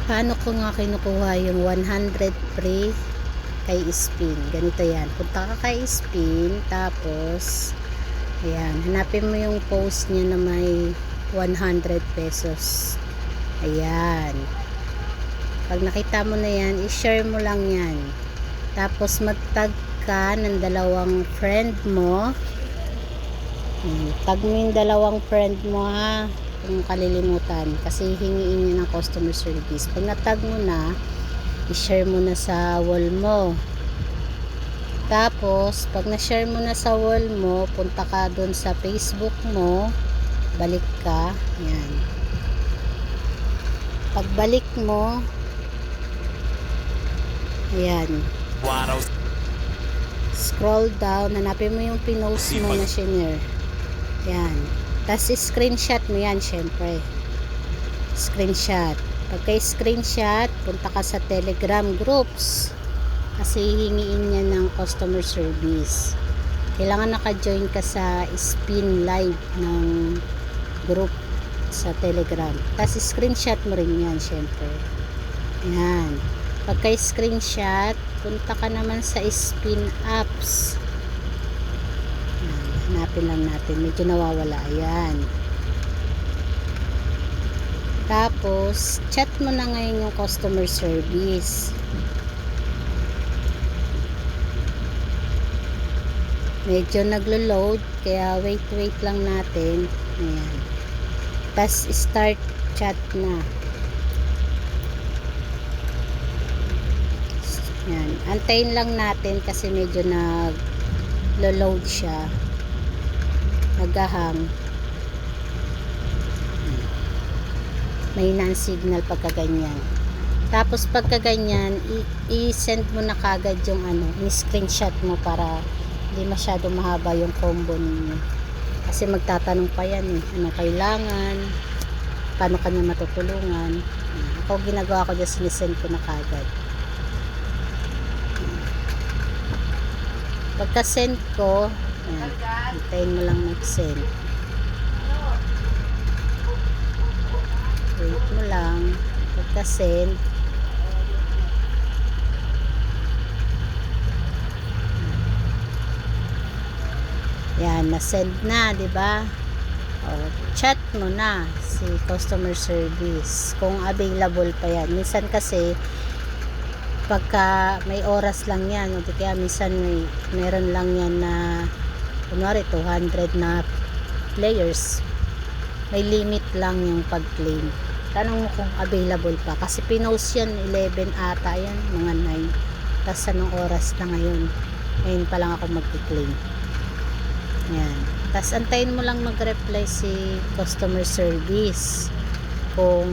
Paano ko nga kinukuha yung 100 free kay Spin? Ganito yan. Punta ka kay Spin, tapos ayan, hanapin mo yung post niya na may 100 pesos. Ayan. Pag nakita mo na yan, i-share mo lang yan. Tapos mag-tag ka ng dalawang friend mo. Tag mo yung dalawang friend mo, ha, kung kalilimutan, kasi hingiin niya ng customer service. Pag natag mo na, i-share mo na sa wall mo. Tapos pag na-share mo na sa wall mo, punta ka doon sa Facebook mo, balik ka, yan. Pagbalik mo, ayan, scroll down, hanapin mo yung pinost mo na share. Yan. Tapos screenshot mo yan, syempre. Screenshot. Pagka-screenshot, punta ka sa Telegram groups. Kasi hihingiin niya ng customer service. Kailangan naka-join ka sa Spin Live ng group sa Telegram. Tapos screenshot mo rin yan, syempre. Yan. Pagka-screenshot, punta ka naman sa Spin Apps. Hanapin lang natin, medyo nawawala. Ayan. Tapos chat mo na ngayon yung customer service. Medyo naglo-load, kaya wait lang natin. Ayan. Tapos start chat na. Ayan. Antayin lang natin kasi medyo naglo-load siya. Naghahang. May non-signal pagka ganyan. Tapos pagka ganyan, i-send mo na kagad yung i-screenshot mo para hindi masyado mahaba yung combo ninyo. Kasi magtatanong pa yan anong kailangan, paano kanya matutulungan. Ako ginagawa ko dyan, sinisend ko na kagad. Pagka send ko, hintayin mo lang mag-send. Wait mo lang. Pagka-send, yan, na-send na, diba? Chat mo na si customer service kung available pa yan. Minsan kasi pagka may oras lang yan, o kaya minsan meron lang yan na kunwari 200 na players, may limit lang yung pag-claim. Tanong mo kung available pa, kasi pinost yan 11 ata yan, mga 9. Tapos anong oras na ngayon pa lang ako mag-claim. Yan. Tapos antayin mo lang mag-reply si customer service kung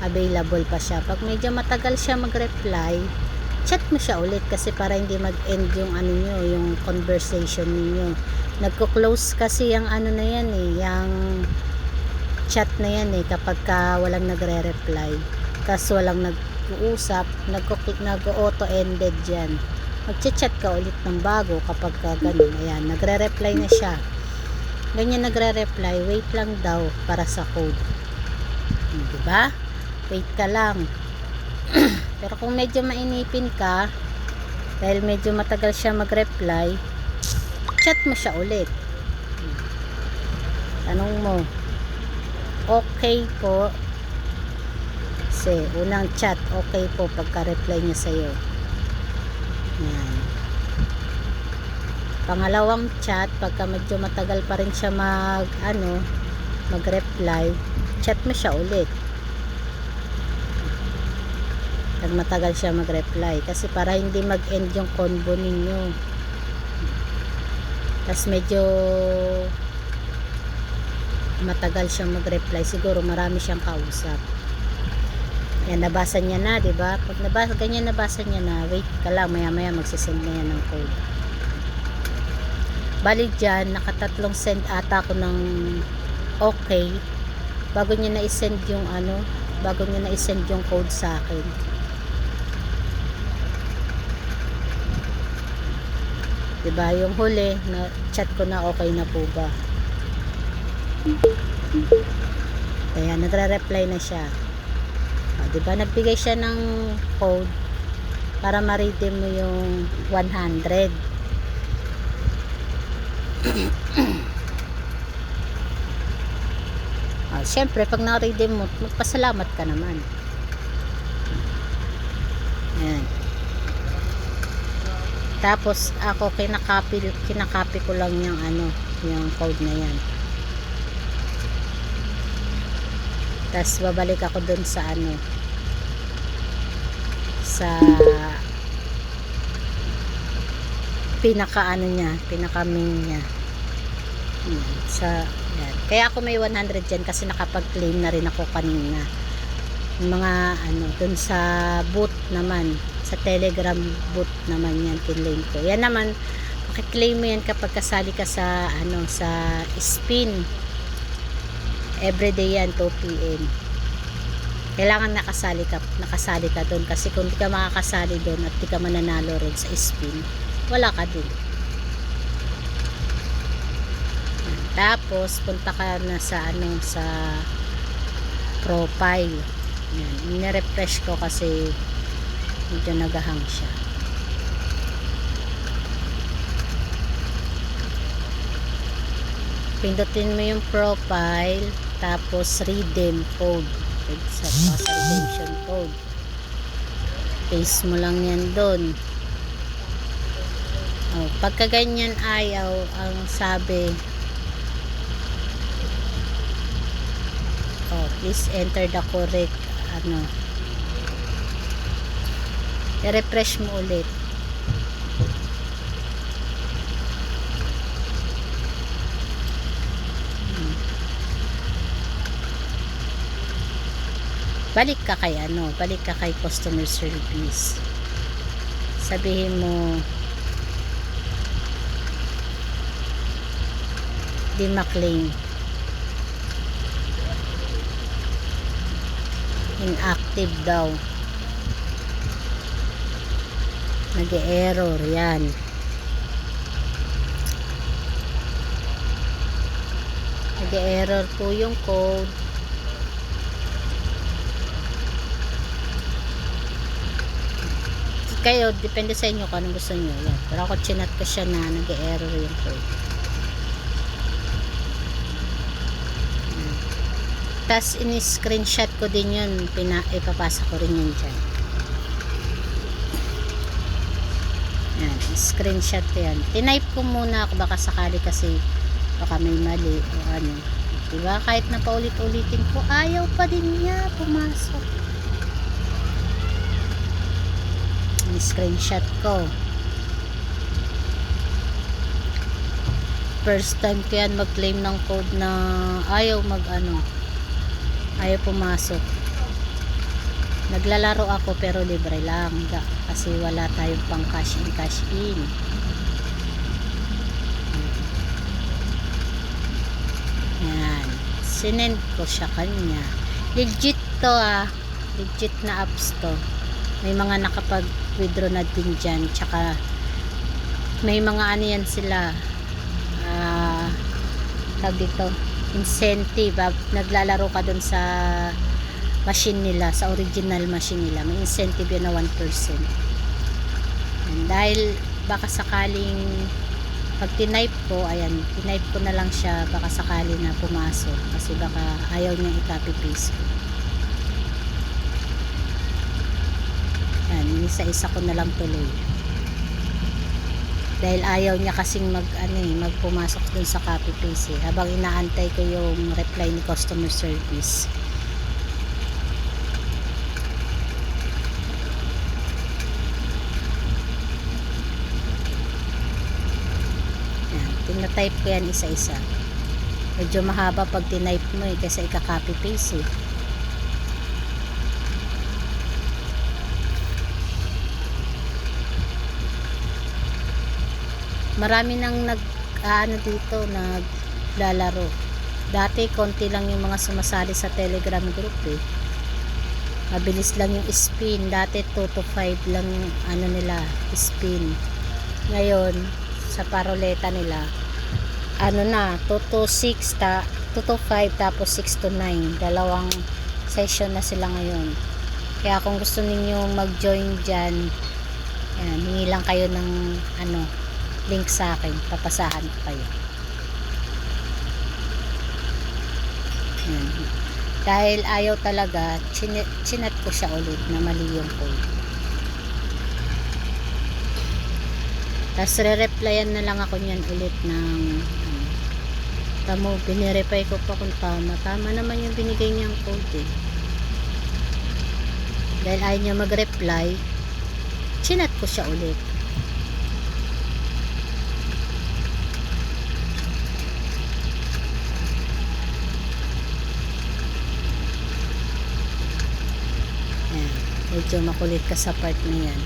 available pa siya. Pag medyo matagal siya mag-reply, chat mo siya ulit, kasi para hindi mag-end yung nyo, yung conversation niyo. Nagko-close kasi yung na yan yung chat na yan kapag walang nagre-reply. Tapos walang nag-uusap, nag-auto-ended dyan. Mag-chat ka ulit ng bago kapag ganun. Ayan, nagre-reply na siya. Ganyan nagre-reply, wait lang daw para sa code. Diba? Wait ka lang. Pero kung medyo mainipin ka, dahil medyo matagal siya mag-reply, chat mo siya ulit. Tanong mo, okay po. Kasi unang chat, okay po pagka-reply niya sa'yo. Yan. Pangalawang chat, pagka medyo matagal pa rin siya mag-reply, chat mo siya ulit. Pag matagal siya mag-reply, kasi para hindi mag-end yung convo ninyo. Tapos medyo matagal siyang mag-reply, siguro marami siyang kausap. Yan, nabasa niya na, diba? Pag ganyan nabasa niya na, wait ka lang, maya maya magsisend na yan ng code. Bali dyan, nakatatlong send ata ko ng okay bago niya na-send yung bago niya na-send yung code sa akin. Diba, yung huli na chat ko na okay na po ba. Kaya nagre-reply na siya. Diba nagbigay siya ng code para ma-redeem mo yung 100. Syempre pag na-redeem mo, magpasalamat ka naman. Ayan. Tapos ako kinakopy ko lang yung yung code na yan. Tapos babalik ako dun sa sa pinaka main niya. Yan. Kaya ako may 100 dyan kasi nakapag-claim na rin ako kanina. Mga dun sa boot naman, sa Telegram boot naman yan kinlaim ko. Yan naman makiklaim mo yan kapag kasali ka sa sa spin. Everyday yan 2 PM. Kailangan nakasali ka doon kasi kung di ka makakasali doon at di ka mananalo rin sa spin, wala ka din. Tapos punta ka na sa sa profile. Yan, ini-refresh ko kasi medyo nagahang siya. Pindutin mo yung profile, tapos redeem code. Sa redemption code. Paste mo lang yan doon. Pagka ganyan ayaw, ang sabi, please enter the correct i-refresh mo ulit. Balik ka kay customer service. Sabihin mo di ma-claim, inactive daw, nag-error yan. Nag-error po yung code. Kayo, depende sa inyo kung anong gusto nyo. Yan. Pero ako chinat ko siya na nag-error yung code. Tapos in-screenshot ko din yun, ipapasa ko rin yun dyan. Yan, screenshot ko yan. Tinype ko muna ako baka sakali kasi baka may mali o diba? Kahit na paulit-ulitin ko, ayaw pa din niya pumasok. Screenshot ko. First time ko yan mag-claim ng code na ayaw ayaw pumasok. Naglalaro ako pero libre lang kasi wala tayong pang cash in. Yan, sinend ko siya kanya. Legit to legit na apps to. May mga nakapag-withdraw na din dyan. Tsaka may mga yan sila tag dito incentive. Naglalaro ka dun sa machine nila, sa original machine nila, may incentive yun na 1%. And dahil baka sakaling pag tinype ko, tinype ko na lang siya, baka sakali na pumasok kasi baka ayaw niyang i-copy paste ko. Isa-isa ko na lang tuloy dahil ayaw niya kasing magpumasok dun sa copy paste habang inaantay ko yung reply ni customer service. Yan, tina-type ko yan isa-isa. Medyo mahaba pag tinype mo kasi ika-copy paste Marami nang dito naglalaro. Dati konti lang yung mga sumasali sa Telegram group Mabilis lang yung spin. Dati 2 to 5 lang yung nila spin. Ngayon sa paroleta nila 2 to 6 2 to 5 tapos 6 to 9. Dalawang session na sila ngayon. Kaya kung gusto ninyo mag-join dyan, yan, hingi lang kayo ng link sa akin, papasahan ko kayo. Yan. Dahil ayaw talaga, chinat ko siya ulit na mali yung code. Tapos re-replyan na lang ako niyan ulit ng tamo, binireply ko pa kung tama naman yung binigay niyang code eh. Dahil ayaw niya mag-reply, chinat ko siya ulit. Ayan, medyo makulit ka sa part na yan.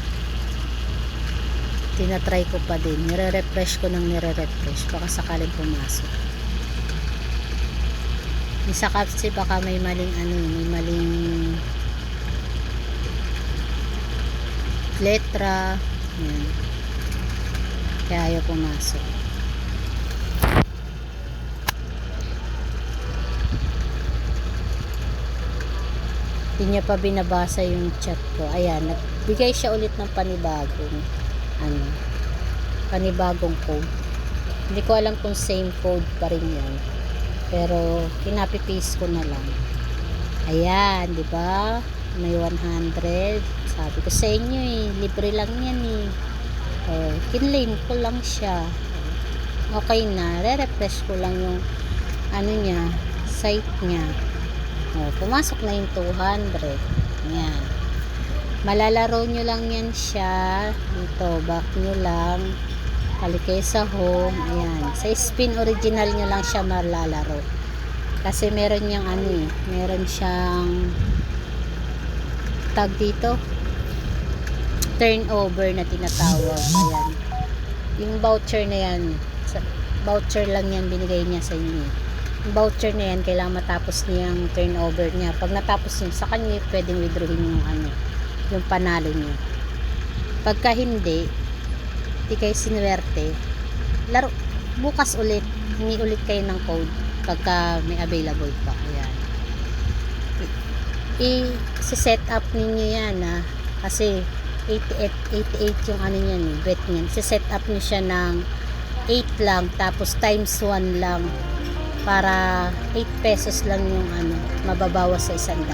Tinatry ko pa din, nire-refresh ko ng nire-refresh baka sakaling pumasok. Isa kasi baka may maling may maling letra. Ayan. Kaya ayaw pumasok. Hindi niya pa binabasa yung chat ko. Ayan, nagbigay siya ulit ng panibagong code. Hindi ko alam kung same code pa rin yan. Pero kinapi-paste ko na lang. Ayan, 'di ba? May 100. Sabi ko sa inyo libre lang 'yan kinlaim ko lang siya. Okay na, re-refresh ko lang yung niya, site niya. Pumasok na yung 200. Ayan. Malalaro nyo lang yan siya. Dito, back nyo lang. Balik kayo sa home. Ayan. Sa spin original nyo lang siya malalaro. Kasi meron niyang meron siyang tag dito. Turnover na tinatawag. Ayan. Yung voucher na yan. Voucher lang yan binigay niya sa inyo. Yung voucher na yan, kailangan matapos niyang turnover niya. Pag natapos niya, sa kanya pwedeng withdrawin yung panalo nyo. Pagka hindi kayo sinuwerte, laro bukas ulit, hingi ulit kayo ng code pagka may available pa. Ayan, i-set up ninyo yan kasi 88 yung niyan bet niyan. I-set up nyo siya ng 8 lang, tapos times 1 lang, para 8 pesos lang yung mababawas sa 100.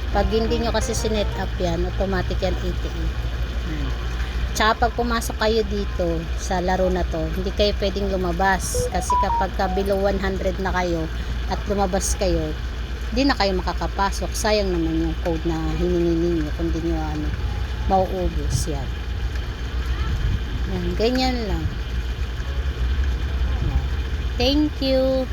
Pag hindi nyo kasi sinet up yan, automatic yan 88. Tsaka pag pumasok kayo dito sa laro na to, hindi kayo pwedeng lumabas. Kasi kapag below 100 na kayo at lumabas kayo, hindi na kayo makakapasok. Sayang naman yung code na hiningi ninyo kung hindi nyo mauubos yan. Yan, ganyan lang. Thank you.